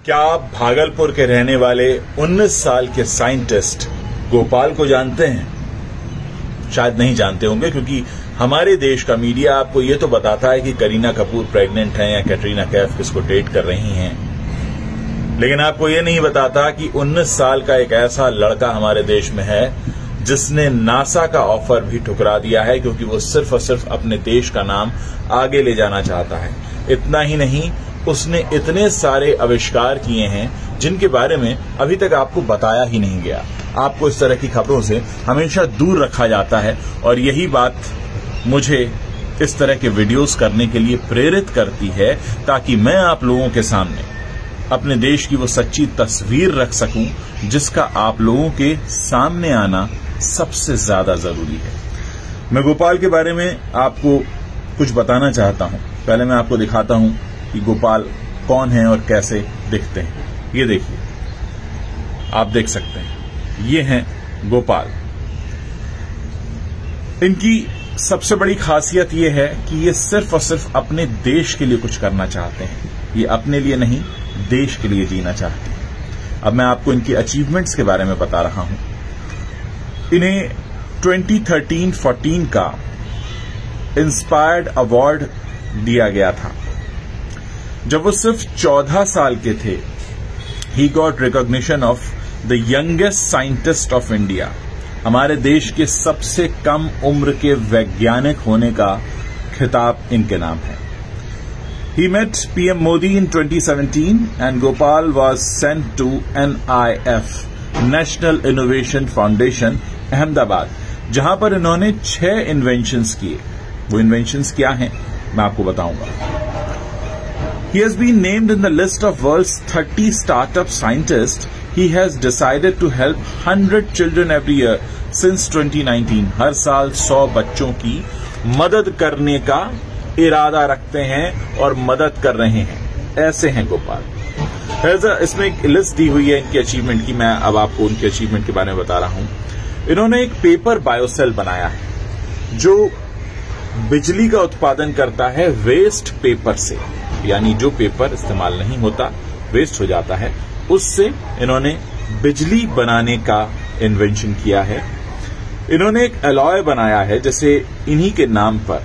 क्या आप भागलपुर के रहने वाले 19 साल के साइंटिस्ट गोपाल को जानते हैं? शायद नहीं जानते होंगे, क्योंकि हमारे देश का मीडिया आपको ये तो बताता है कि करीना कपूर प्रेग्नेंट हैं या कैटरीना कैफ किसको डेट कर रही हैं, लेकिन आपको ये नहीं बताता कि 19 साल का एक ऐसा लड़का हमारे देश में है जिसने नासा का ऑफर भी ठुकरा दिया है, क्योंकि वो सिर्फ और सिर्फ अपने देश का नाम आगे ले जाना चाहता है। इतना ही नहीं, उसने इतने सारे आविष्कार किए हैं जिनके बारे में अभी तक आपको बताया ही नहीं गया। आपको इस तरह की खबरों से हमेशा दूर रखा जाता है, और यही बात मुझे इस तरह के वीडियोस करने के लिए प्रेरित करती है, ताकि मैं आप लोगों के सामने अपने देश की वो सच्ची तस्वीर रख सकूं जिसका आप लोगों के सामने आना सबसे ज्यादा जरूरी है। मैं गोपाल के बारे में आपको कुछ बताना चाहता हूं। पहले मैं आपको दिखाता हूं कि गोपाल कौन है और कैसे दिखते हैं। ये देखिए, आप देख सकते हैं, ये हैं गोपाल। इनकी सबसे बड़ी खासियत ये है कि ये सिर्फ और सिर्फ अपने देश के लिए कुछ करना चाहते हैं। ये अपने लिए नहीं, देश के लिए जीना चाहते हैं। अब मैं आपको इनकी अचीवमेंट्स के बारे में बता रहा हूं। इन्हें 2013-14 का इंस्पायर्ड अवार्ड दिया गया था। जब वो सिर्फ 14 साल के थे, he got recognition of the youngest scientist of India. हमारे देश के सबसे कम उम्र के वैज्ञानिक होने का खिताब इनके नाम है। He met PM Modi in 2017 and Gopal was sent to NIF, National Innovation Foundation, Ahmedabad, जहां पर इन्होंने 6 इन्वेंशंस किए। वो इन्वेंशंस क्या हैं, मैं आपको बताऊंगा। He has been named in the list of world's 30 startup scientists. He has decided to help 100 children every year since 2019. हर साल 100 बच्चों की मदद करने का इरादा रखते हैं और मदद कर रहे हैं। ऐसे हैं गोपाल। इसमें एक लिस्ट दी हुई है इनकी अचीवमेंट की। मैं अब आपको उनकी अचीवमेंट के बारे में बता रहा हूं। इन्होंने एक पेपर बायोसेल बनाया है जो बिजली का उत्पादन करता है वेस्ट पेपर से, यानी जो पेपर इस्तेमाल नहीं होता, वेस्ट हो जाता है, उससे इन्होंने बिजली बनाने का इन्वेंशन किया है। इन्होंने एक अलॉय बनाया है, जैसे इन्हीं के नाम पर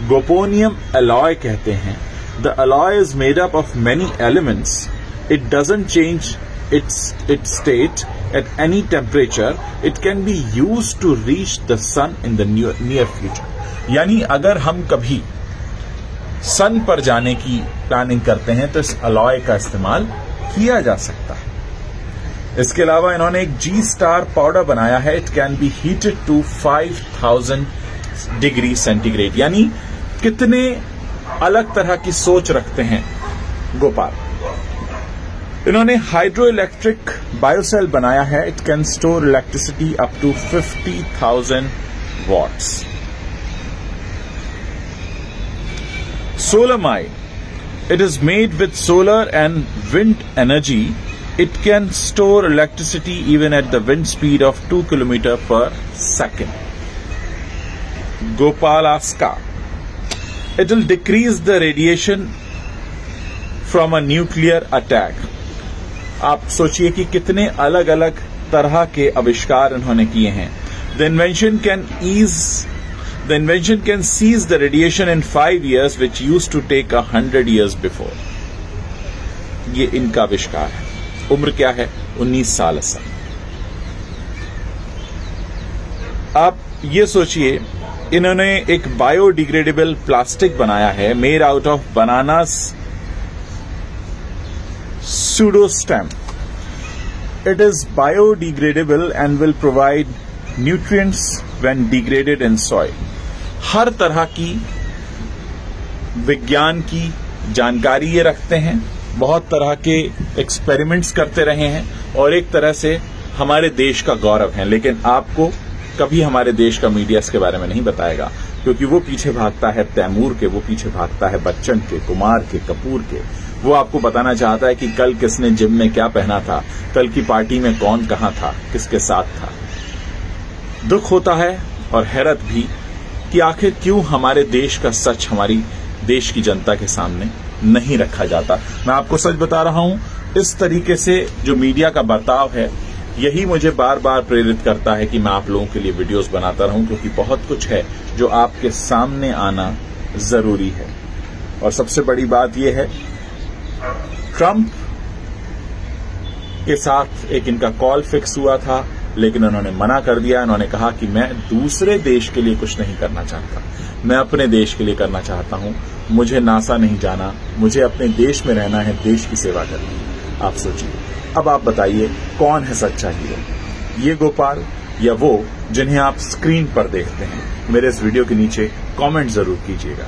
गोपोनियम अलॉय कहते हैं। The alloy is made up of many elements. It doesn't change its state at any temperature. It can be used to reach the sun in the near future. यानी अगर हम कभी सन पर जाने की प्लानिंग करते हैं तो इस अलॉय का इस्तेमाल किया जा सकता है। इसके अलावा इन्होंने एक G-Star पाउडर बनाया है। It can be heated to 5000 degree centigrade. यानी कितने अलग तरह की सोच रखते हैं गोपाल। इन्होंने हाइड्रो इलेक्ट्रिक बायोसेल बनाया है। It can store electricity up to 50,000 watts. Solarmine, it is made with solar and wind energy. It can store electricity even at the wind speed of 2 km/second. Gopalaska, it will decrease the radiation from a nuclear attack. आप सोचिए कि कितने अलग अलग तरह के आविष्कार इन्होंने किए हैं। The invention can cease the radiation in 5 years, which used to take 100 years before. ये इनका आविष्कार है। उम्र क्या है? 19 साल असल। आप ये सोचिए, इन्होंने एक बायोडिग्रेडेबल प्लास्टिक बनाया है, made out of bananas pseudostem. It is biodegradable and will provide nutrients when degraded in soil. हर तरह की विज्ञान की जानकारी ये रखते हैं, बहुत तरह के एक्सपेरिमेंट्स करते रहे हैं और एक तरह से हमारे देश का गौरव हैं। लेकिन आपको कभी हमारे देश का मीडिया इसके बारे में नहीं बताएगा, क्योंकि वो पीछे भागता है तैमूर के, वो पीछे भागता है बच्चन के, कुमार के, कपूर के। वो आपको बताना चाहता है कि कल किसने जिम में क्या पहना था, कल की पार्टी में कौन कहां था, किसके साथ था। दुख होता है और हैरत भी कि आखिर क्यों हमारे देश का सच हमारी देश की जनता के सामने नहीं रखा जाता। मैं आपको सच बता रहा हूं, इस तरीके से जो मीडिया का बर्ताव है, यही मुझे बार बार प्रेरित करता है कि मैं आप लोगों के लिए वीडियोस बनाता रहूं, क्योंकि बहुत कुछ है जो आपके सामने आना जरूरी है। और सबसे बड़ी बात यह है, ट्रंप के साथ एक इनका कॉल फिक्स हुआ था, लेकिन उन्होंने मना कर दिया। उन्होंने कहा कि मैं दूसरे देश के लिए कुछ नहीं करना चाहता, मैं अपने देश के लिए करना चाहता हूं। मुझे नासा नहीं जाना, मुझे अपने देश में रहना है, देश की सेवा करनी है। आप सोचिए, अब आप बताइए कौन है सच्चा हीरो, ये गोपाल या वो जिन्हें आप स्क्रीन पर देखते हैं? मेरे इस वीडियो के नीचे कमेंट जरूर कीजिएगा।